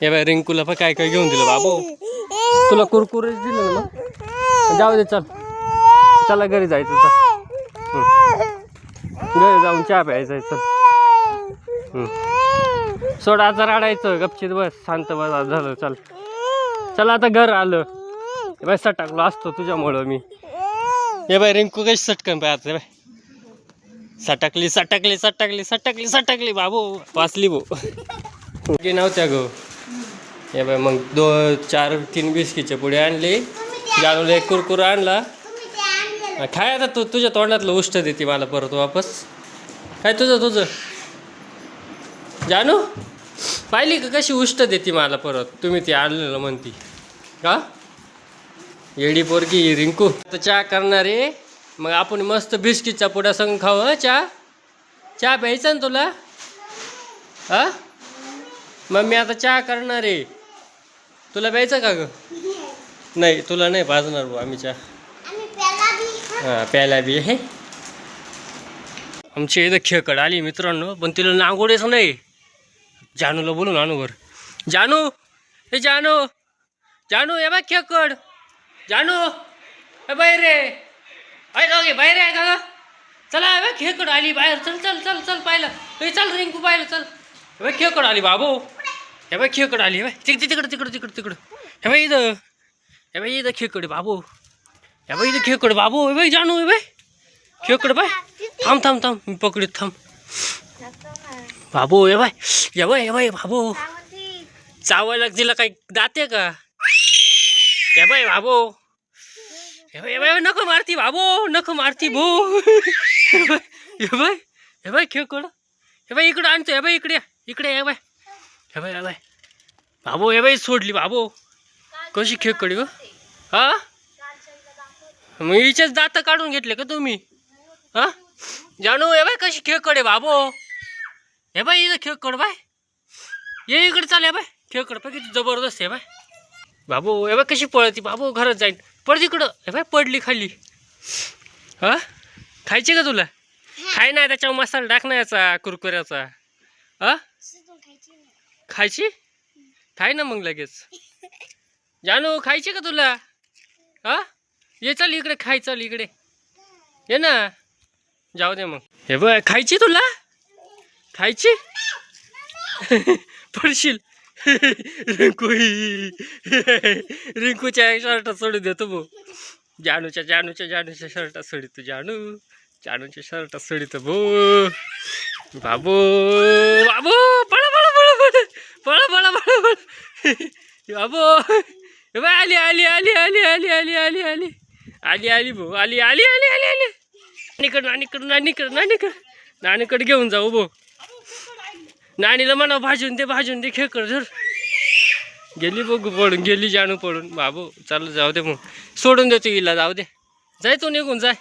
हे बाय रिंकूला पण काय काय घेऊन दिलं बाबू. तुला कुरकुरे दिले ना मग जाऊ दे. चल चला घरी जायचं. चल घरी जाऊन चहा प्यायचा. चल सोड आता रडायचं. गपचित बस. शांत बस. झालं. चल चला आता घर आलं. बाय सटकलो असतो तुझ्यामुळं मी. हे बाय रिंकू कशी सटकन पाहते बाय. सटकली सटकली सटकली सटकली सटकली बाबू. वाचली भाऊ. नव्हत्या गो. हे बाय मग 2-4-3 बिस्कीटचे पुढे आणले. जानूला एक कुरकुरा आणला. काय आता तू तुझ्या तोंडातलं उष्ट देते मला परत वापस. काय तुझं जानू पाहिली का कशी उष्ट देते मला परत. तुम्ही ते आणलेलं म्हणती का. येडी पोरगी रिंकू. तर चहा करणारे मग आपण मस्त बिस्किटचा पुडा संग खाऊ. चहा प्यायचा ना तुला. हा मग मी आता चहा करणार आहे. तुला प्यायचं का ग. नाही तुला नाही पाजणार भाऊ आम्ही चहा. हां प्यायला बी आहे. आमची इथं खेकड आली मित्रांनो. पण तिला नांगोडेच नाही. जानूला बोलून आणू वर. जानू हे जानू हे बघ खेकड. जानू हे बाहेर रे. आहे का बाहेर आहे का. चला हे बघ खेकड आली बाहेर. चल चल चल चल पाहिलं. हे चल रिंकू पाहिलं. चल हे बघ खेकड आली बाबू. हे बघ खेकड आली. हे तिकडं हे बाई इथं. हे बाई इथं खेकड बाबू. हे बाई इथं खेकड बाबू. हे बाई जानू. हे बाई खेकड बाय. थांब मी पकडीत थांब बाबू. हे बाय बाबू. चावायला तिला काही दाते का. हे बाय बाबू. हे बाय नको मारती बाबू. नको मारती भो. हे बाय खेकड. हे बाय इकडं आणतो. हे बाय इकडे हे बाय. हे बाय बाबू. हे बाई सोडली बाबू. कशी खेकडी ग. हा मग हिचेच दात काढून घेतले का तुम्ही. हा जानू हे बाय कशी खेकड आहे बाबू. हे बाय इथं खेकड बाय. ये इकडे चाल. हे बाय खेकड पाय किती जबरदस्त आहे बाय बाबू. हे बाय कशी पळती बाबू. घरात जाईन पड तिकडं. हे बाय पडली खाली. हा खायची का तुला. खाय नाही त्याच्यावर मसाला टाकण्याचा कुरकुऱ्याचा. हा खायची. खाय ना मग लगेच. जानू खायची का तुला. हा ये चल इकडे खाय. चल इकडे ये ना. जाऊ दे मग. हे बघ खायची तुला. खायची पडशील. रिंकूच्या शर्टात सोडून देतो भाऊ. जानूच्या शर्टात सोडितो. जानूच्या शर्टात सोडितो भाऊ. बाबू पळा बाबू. हे बाय आली भाऊ. आली नानीकडे घेऊन जाऊ भाऊ. नानीला म्हणा भाजून दे खेकड धर. गेली बघू पडून. गेली जानू पडून बाबू. चालू जाऊ दे मग. सोडून देतो हिला. जाऊ दे. जाय तू निघून जाय.